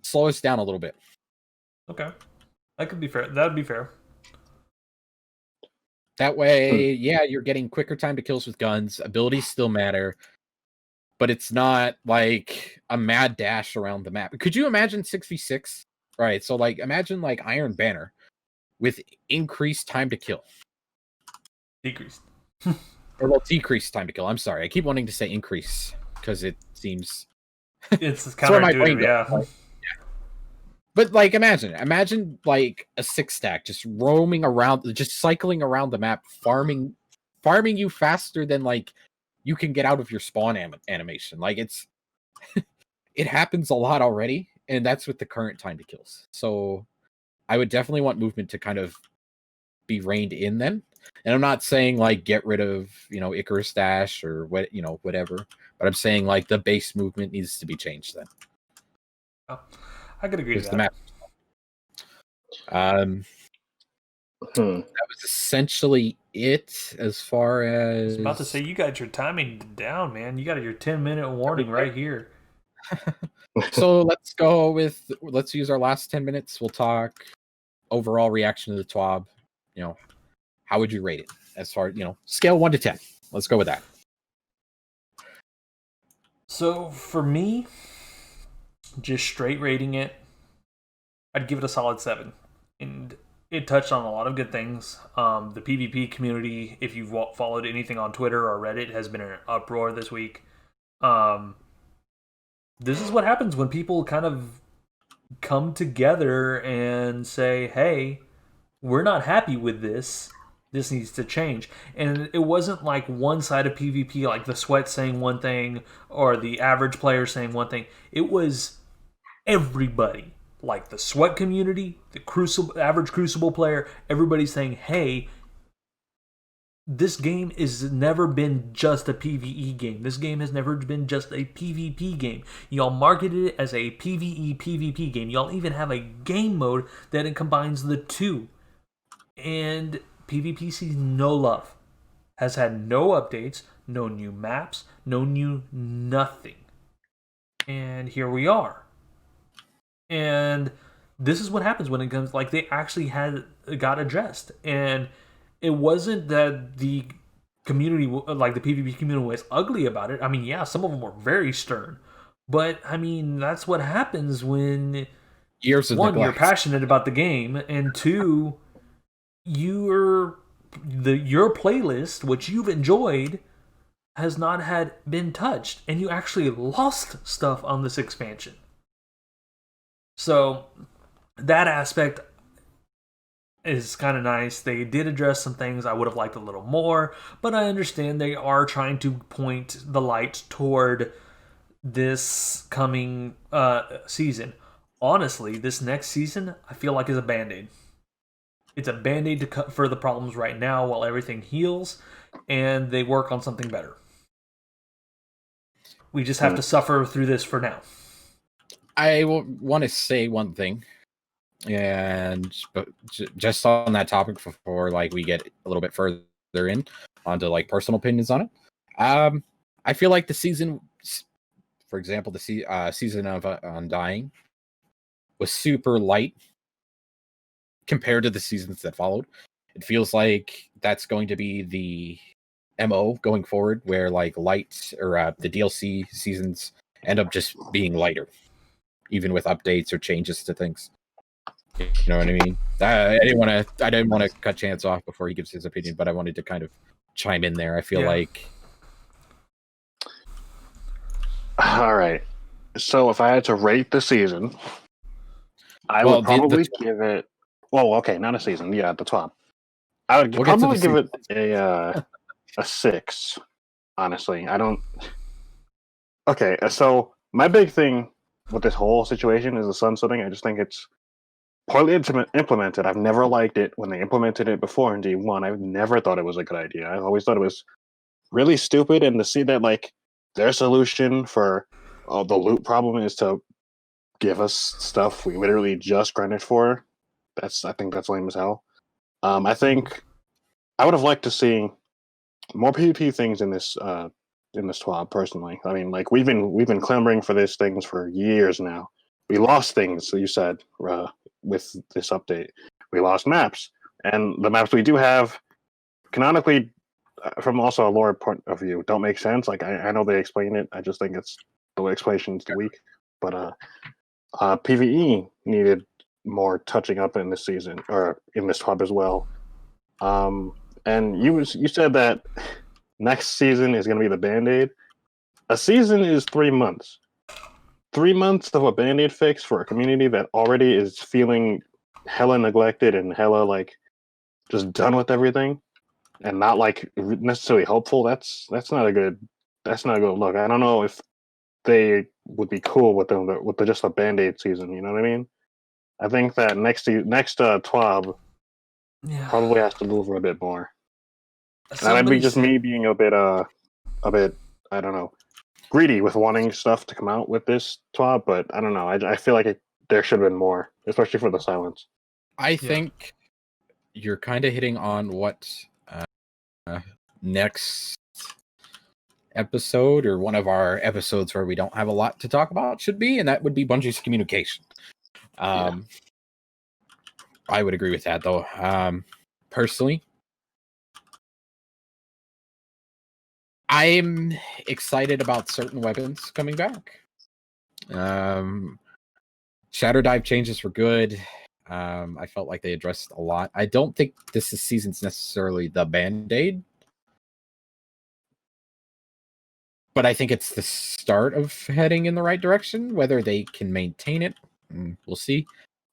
slow us down a little bit. Okay. That could be fair. That would be fair. That way, you're getting quicker time to kills with guns. Abilities still matter, but it's not like a mad dash around the map. Could you imagine 6v6? Right, so like imagine like Iron Banner with increased time to kill. Decreased. Decreased time to kill. I'm sorry. I keep wanting to say increase because it seems... It's counterintuitive, yeah. But like, imagine like a 6-stack just roaming around, just cycling around the map, farming you faster than like you can get out of your spawn animation. Like it happens a lot already, and that's with the current time to kills. So I would definitely want movement to kind of be reined in then. And I'm not saying like get rid of Icarus Dash or whatever, but I'm saying like the base movement needs to be changed then. Oh. I could agree with that. That was essentially it as far as... I was about to say, you got your timing down, man. You got your 10-minute warning right here. So let's use our last 10 minutes. We'll talk overall reaction to the TWAB. How would you rate it as far, scale 1 to 10? Let's go with that. So for me, just straight rating it, I'd give it a solid 7. And it touched on a lot of good things. The PvP community, if you've followed anything on Twitter or Reddit, has been in an uproar this week. This is what happens when people kind of come together and say, hey, we're not happy with this. This needs to change. And it wasn't like one side of PvP, like the Sweat saying one thing or the average player saying one thing. It was everybody, like the Sweat community, the average Crucible player, everybody saying, hey, this game has never been just a PvE game. This game has never been just a PvP game. Y'all marketed it as a PvE PvP game. Y'all even have a game mode that it combines the two. And PvP sees no love. Has had no updates, no new maps, no new nothing. And here we are. And this is what happens when it comes, like, they actually got addressed. And it wasn't that the community, like the PvP community, was ugly about it. I mean, yeah, some of them were very stern. But, I mean, that's what happens when, one, you're passionate about the game, and two, your playlist, which you've enjoyed, has not been touched, and you actually lost stuff on this expansion. So that aspect, is kind of nice. They did address some things I would have liked a little more, but I understand they are trying to point the light toward this coming season. Honestly, this next season I feel like is a band-aid. It's a band-aid to cut for the problems right now while everything heals, and they work on something better. We just have to suffer through this for now. I want to say one thing, and just on that topic before like we get a little bit further in onto like personal opinions on it. I feel like the season, for example, the season of Undying was super light compared to the seasons that followed. It feels like that's going to be the MO going forward, where like lights or the DLC seasons end up just being lighter, even with updates or changes to things. You know what I mean? I didn't want to cut Chance off before he gives his opinion, but I wanted to kind of chime in there. I feel like. All right. So if I had to rate the season, I would probably give it. Well, okay, not a season. Yeah, the TWAB. I would probably give it a 6. Honestly, I don't. Okay, so my big thing with this whole situation is the sunsetting. I just think it's poorly implemented. I've never liked it when they implemented it before in D1. I've never thought it was a good idea. I always thought it was really stupid. And to see that like their solution for the loot problem is to give us stuff we literally just grinded for. I think that's lame as hell. I think I would have liked to see more PvP things in this TWAB personally. I mean, like we've been clamoring for these things for years now. We lost things, you said, with this update. We lost maps, and the maps we do have, canonically, from also a lore point of view, don't make sense. Like I know they explain it. I just think it's the explanation is weak. But PvE needed more touching up in this season or in this TWAB as well. And you said that next season is going to be the Band-Aid. A season is 3 months. 3 months of a Band-Aid fix for a community that already is feeling hella neglected and hella like just done with everything and not like necessarily hopeful. That's not a good look. I don't know if they would be cool with just a Band-Aid season. You know what I mean? I think that next TWAB probably has to deliver a bit more. That might be just me being a bit I don't know, greedy with wanting stuff to come out with this TWAB, but I don't know. I feel like there should have been more, especially for the silence. I think you're kind of hitting on what next episode or one of our episodes where we don't have a lot to talk about should be, and that would be Bungie's communication. I would agree with that, though. Personally, I'm excited about certain weapons coming back. Shadow Dive changes were good. I felt like they addressed a lot. I don't think this season's necessarily the Band-Aid, but I think it's the start of heading in the right direction. Whether they can maintain it, we'll see.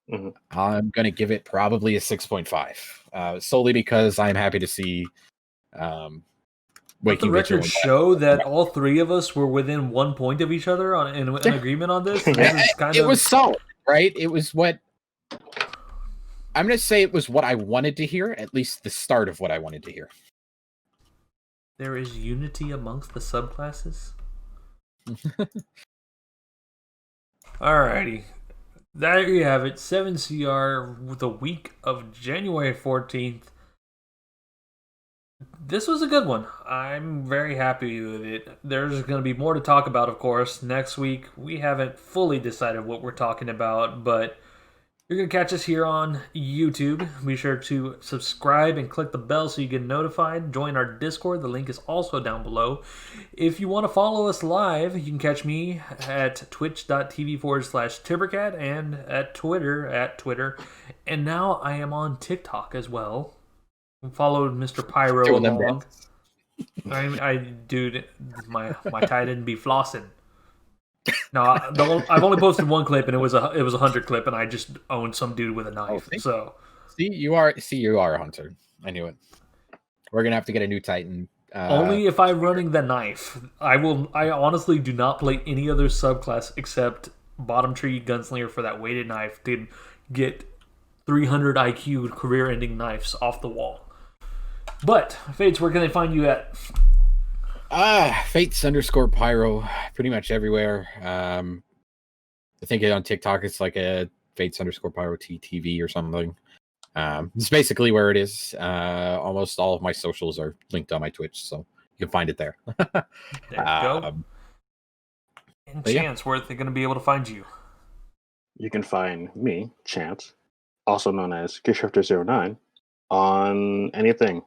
Mm-hmm. I'm going to give it probably a 6.5, solely because I'm happy to see Let the record show that all three of us were within 1 point of each other in agreement on this. It was solid, right? It was what I'm going to say. It was what I wanted to hear, at least the start of what I wanted to hear. There is unity amongst the subclasses. Alrighty. There you have it. 7CR, the week of January 14th. This was a good one. I'm very happy with it. There's going to be more to talk about, of course, next week. We haven't fully decided what we're talking about, but you're going to catch us here on YouTube. Be sure to subscribe and click the bell so you get notified. Join our Discord. The link is also down below. If you want to follow us live, you can catch me at twitch.tv/Tibbercat and at Twitter. And now I am on TikTok as well. Followed Mr. Pyro along. Dude, my tie didn't be flossing. No, I've only posted one clip, and it was a 100 clip, and I just owned some dude with a knife. So you are a hunter. I knew it. We're gonna have to get a new Titan. Only if I'm running the knife. I honestly do not play any other subclass except bottom tree gunslinger for that weighted knife to get 300 IQ career-ending knives off the wall. But Fates, where can they find you at? Fates _pyro, pretty much everywhere. I think on TikTok it's like a Fates _pyro TTV or something. It's basically where it is. Almost all of my socials are linked on my Twitch, so you can find it there. There you go. And Chance, where are they going to be able to find you? You can find me, Chance, also known as Gearshifter09, on anything.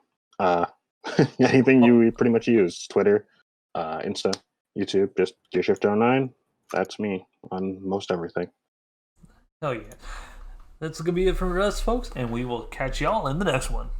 Anything you pretty much use. Twitter, Insta, YouTube, just Gearshifter09. That's me on most everything. Oh yeah. That's going to be it for us, folks, and we will catch y'all in the next one.